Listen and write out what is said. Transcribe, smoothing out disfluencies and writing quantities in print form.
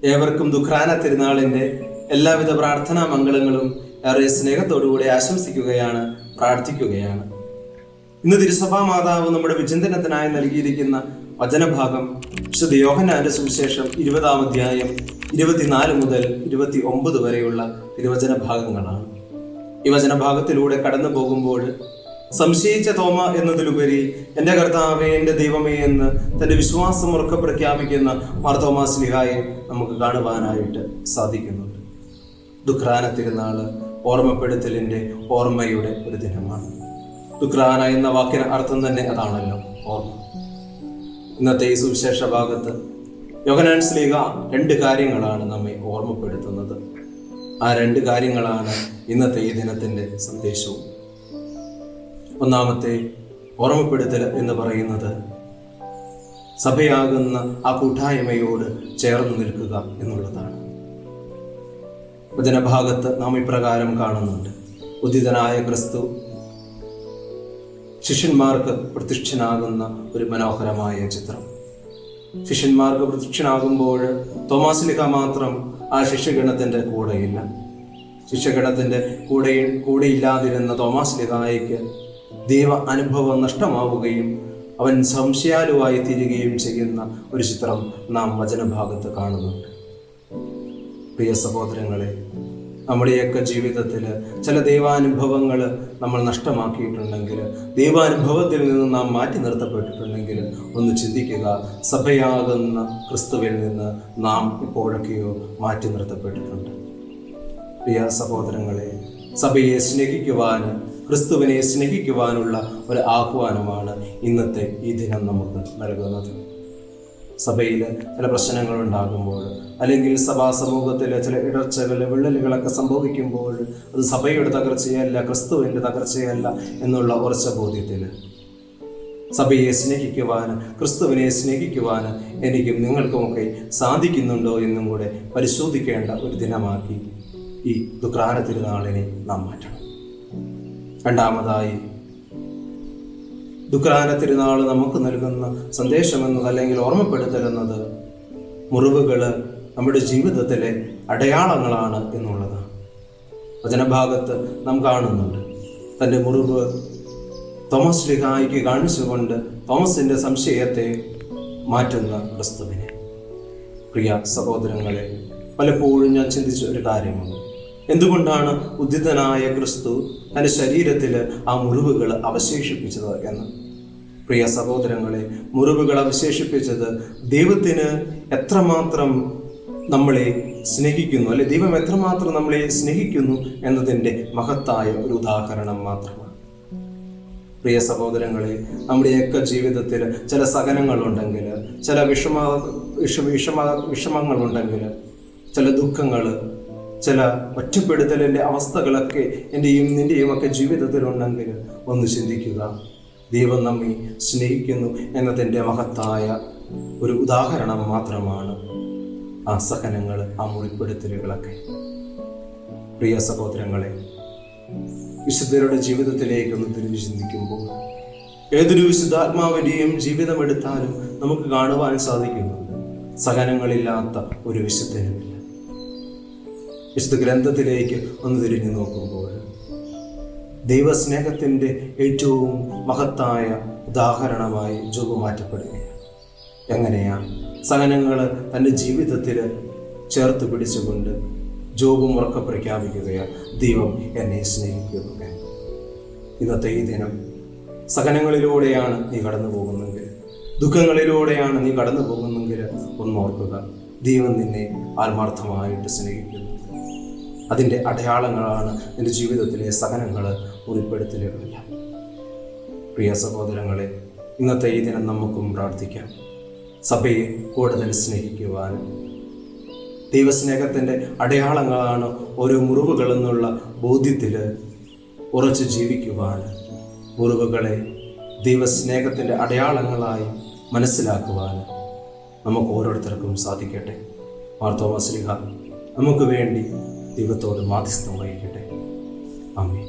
ഏവർക്കും ദുഃഖാന തിരുനാളിൻ്റെ എല്ലാവിധ പ്രാർത്ഥനാ മംഗളങ്ങളും ഏറെ സ്നേഹത്തോടുകൂടി ആശംസിക്കുകയാണ്, പ്രാർത്ഥിക്കുകയാണ്. ഇന്ന് തിരുസഭാ മാതാവ് നമ്മുടെ വിചിന്തനത്തിനായി നൽകിയിരിക്കുന്ന വചനഭാഗം വിശുദ്ധ യോഹന്നാന്റെ സുവിശേഷം 20-ാം അധ്യായം 24 മുതൽ 29 വരെയുള്ള തിരുവചന ഭാഗങ്ങളാണ്. ഈ വചനഭാഗത്തിലൂടെ കടന്നു പോകുമ്പോൾ സംശയിച്ച തോമ എന്നതിലുപരി എൻ്റെ കർത്താവേ, എൻ്റെ ദൈവമേ എന്ന് തൻ്റെ വിശ്വാസം ഉറക്കെ പ്രഖ്യാപിക്കുന്ന മാർ തോമാ ശ്ലീഹായെ നമുക്ക് കാണുവാനായിട്ട് സാധിക്കുന്നുണ്ട്. ദുഃഖാന തിരുനാള് ഓർമ്മപ്പെടുത്തലിൻ്റെ, ഓർമ്മയുടെ ഒരു ദിനമാണ്. ദുഃഖാന എന്ന വാക്കിന് അർത്ഥം തന്നെ അതാണല്ലോ, ഓർമ്മ. ഇന്നത്തെ ഈ സുവിശേഷ ഭാഗത്ത് യോഹന്നാൻ ശ്ലീഹ 2 കാര്യങ്ങളാണ് നമ്മെ ഓർമ്മപ്പെടുത്തുന്നത്. ആ 2 കാര്യങ്ങളാണ് ഇന്നത്തെ ഈ ദിനത്തിൻ്റെ സന്ദേശവും. ഒന്നാമത്തെ ഓർമ്മപ്പെടുത്തൽ എന്ന് പറയുന്നത് സഭയാകുന്ന ആ കൂട്ടായ്മയോട് ചേർന്ന് നിൽക്കുക എന്നുള്ളതാണ്. വചനഭാഗത്ത് നാം ഇപ്രകാരം കാണുന്നുണ്ട്: ഉദ്ധിതനായ ക്രിസ്തു ശിഷ്യന്മാർക്ക് പ്രത്യക്ഷനാകുന്ന ഒരു മനോഹരമായ ചിത്രം. ശിഷ്യന്മാർക്ക് പ്രത്യക്ഷനാകുമ്പോൾ തോമാ ശ്ലീഹ മാത്രം ആ ശിഷ്യഗണത്തിൻ്റെ കൂടെയില്ല. ശിഷ്യഗണത്തിൻ്റെ കൂടെയില്ലാതിരുന്ന തോമാ ശ്ലീഹായ്ക്ക് ദൈവ അനുഭവം നഷ്ടമാവുകയും അവൻ സംശയാലുവായി തീരുകയും ചെയ്യുന്ന ഒരു ചിത്രം നാം വചനഭാഗത്ത് കാണുന്നുണ്ട്. പ്രിയ സഹോദരങ്ങളെ, നമ്മുടെയൊക്കെ ജീവിതത്തിൽ ചില ദൈവാനുഭവങ്ങൾ നമ്മൾ നഷ്ടമാക്കിയിട്ടുണ്ടെങ്കിൽ, ദൈവാനുഭവത്തിൽ നിന്ന് നാം മാറ്റി നിർത്തപ്പെട്ടിട്ടുണ്ടെങ്കിൽ ഒന്ന് ചിന്തിക്കുക. സഭയാകുന്ന ക്രിസ്തുവിൽ നിന്ന് നാം ഇപ്പോഴൊക്കെയോ മാറ്റി നിർത്തപ്പെട്ടിട്ടുണ്ട്. പ്രിയ സഹോദരങ്ങളെ, സഭയെ സ്നേഹിക്കുവാൻ, ക്രിസ്തുവിനെ സ്നേഹിക്കുവാനുള്ള ഒരു ആഹ്വാനമാണ് ഇന്നത്തെ ഈ ദിനം നമുക്ക് നൽകുന്നത്. സഭയിൽ ചില പ്രശ്നങ്ങളുണ്ടാകുമ്പോൾ, അല്ലെങ്കിൽ സഭാ സമൂഹത്തിൽ ചില ഇടർച്ചകൾ, വിള്ളലുകളൊക്കെ സംഭവിക്കുമ്പോൾ അത് സഭയുടെ തകർച്ചയല്ല, ക്രിസ്തുവിൻ്റെ തകർച്ചയല്ല എന്നുള്ള ഉറച്ച ബോധ്യത്തിൽ സഭയെ സ്നേഹിക്കുവാൻ, ക്രിസ്തുവിനെ സ്നേഹിക്കുവാൻ എനിക്കും നിങ്ങൾക്കുമൊക്കെ സാധിക്കുന്നുണ്ടോ എന്നും കൂടെ പരിശോധിക്കേണ്ട ഒരു ദിനമാക്കി ഈ ദുഃഖാന തിരുനാളിനെ നാം മാറ്റണം. രണ്ടാമതായി, ദുഃഖാന തിരുനാൾ നമുക്ക് നൽകുന്ന സന്ദേശമെന്നത്, അല്ലെങ്കിൽ ഓർമ്മപ്പെടുത്തലെന്നത്, മുറിവുകൾ നമ്മുടെ ജീവിതത്തിലെ അടയാളങ്ങളാണ് എന്നുള്ളതാണ്. വചനഭാഗത്ത് നാം കാണുന്നുണ്ട്, തൻ്റെ മുറിവ് തോമസ് ശ്ലീഹായ്ക്ക് കാണിച്ചുകൊണ്ട് തോമസിൻ്റെ സംശയത്തെ മാറ്റുന്ന ക്രിസ്തുവിനെ. പ്രിയ സഹോദരങ്ങളെ, പലപ്പോഴും ഞാൻ ചിന്തിച്ച ഒരു കാര്യമാണ്: എന്തുകൊണ്ടാണ് ഉദ്ധിതനായ ക്രിസ്തു തൻ്റെ ശരീരത്തിൽ ആ മുറിവുകൾ അവശേഷിപ്പിച്ചത് എന്ന്. പ്രിയ സഹോദരങ്ങളെ, മുറിവുകൾ അവശേഷിപ്പിച്ചത് ദൈവത്തിന് എത്രമാത്രം നമ്മളെ സ്നേഹിക്കുന്നു, അല്ലെ ദൈവം എത്രമാത്രം നമ്മളെ സ്നേഹിക്കുന്നു എന്നതിൻ്റെ മഹത്തായ ഒരു ഉദാഹരണം മാത്രമാണ്. പ്രിയ സഹോദരങ്ങളെ, നമ്മുടെയൊക്കെ ജീവിതത്തിൽ ചില സഹനങ്ങളുണ്ടെങ്കിൽ, ചില വിഷമങ്ങളുണ്ടെങ്കിൽ, ചില ദുഃഖങ്ങൾ, ചില ഒറ്റപ്പെടുത്തലിൻ്റെ അവസ്ഥകളൊക്കെ എൻ്റെയും നിൻ്റെയും ഒക്കെ ജീവിതത്തിലുണ്ടെങ്കിൽ ഒന്ന് ചിന്തിക്കുക. ദൈവം നമ്മെ സ്നേഹിക്കുന്നു എന്നതിൻ്റെ മഹത്തായ ഒരു ഉദാഹരണം മാത്രമാണ് ആ സഹനങ്ങൾ, ആ മുറിപ്പെടുത്തലുകളൊക്കെ. പ്രിയ സഹോദരങ്ങളെ, വിശുദ്ധരുടെ ജീവിതത്തിലേക്ക് ഒന്ന് തിരിഞ്ഞു ചിന്തിക്കുമ്പോൾ ഏതൊരു വിശുദ്ധാത്മാവിൻ്റെയും ജീവിതമെടുത്താലും നമുക്ക് കാണുവാൻ സാധിക്കുന്നുണ്ട്, സഹനങ്ങളില്ലാത്ത ഒരു വിശുദ്ധനുമില്ല. വിശുദ്ധ ഗ്രന്ഥത്തിലേക്ക് ഒന്ന് തിരിഞ്ഞു നോക്കുമ്പോൾ ദൈവസ്നേഹത്തിൻ്റെ ഏറ്റവും മഹത്തായ ഉദാഹരണമായി ജോബ് മാറ്റപ്പെടുകയാണ്. എങ്ങനെയാണ്? സഹനങ്ങൾ തൻ്റെ ജീവിതത്തിൽ ചേർത്ത് പിടിച്ചുകൊണ്ട് ജോബും ഉറക്കെ പ്രഖ്യാപിക്കുകയാണ്: ദൈവം എന്നെ സ്നേഹിക്കുന്നു എന്ന്. ഇന്നത്തെ ഈ ദിനം സഹനങ്ങളിലൂടെയാണ് നീ കടന്നു പോകുന്നെങ്കിൽ, ദുഃഖങ്ങളിലൂടെയാണ് നീ കടന്നു പോകുന്നെങ്കിൽ ഒന്നോർക്കുക, ദൈവം നിന്നെ ആത്മാർത്ഥമായിട്ട് സ്നേഹിക്കുന്നു. അതിൻ്റെ അടയാളങ്ങളാണ് നിൻ്റെ ജീവിതത്തിലെ സഹനങ്ങൾ, മുറിപ്പെടുത്തലുകളില്ല. പ്രിയ സഹോദരങ്ങളെ, ഇന്നത്തെ ഈ ദിനം നമുക്കും പ്രാർത്ഥിക്കാം. സഭയെ കൂടുതൽ സ്നേഹിക്കുവാൻ, ദൈവസ്നേഹത്തിൻ്റെ അടയാളങ്ങളാണ് ഓരോ മുറിവുകളെന്നുള്ള ബോധ്യത്തിൽ ഉറച്ചു ജീവിക്കുവാൻ, മുറിവുകളെ ദൈവസ്നേഹത്തിൻ്റെ അടയാളങ്ങളായി മനസ്സിലാക്കുവാൻ നമുക്ക് ഓരോരുത്തർക്കും സാധിക്കട്ടെ. മാർ തോമാ ശ്ലീഹ നമുക്ക് വേണ്ടി ദൈവത്തോട് മാധ്യസ്ഥം വഹിക്കട്ടെ. ആമേൻ.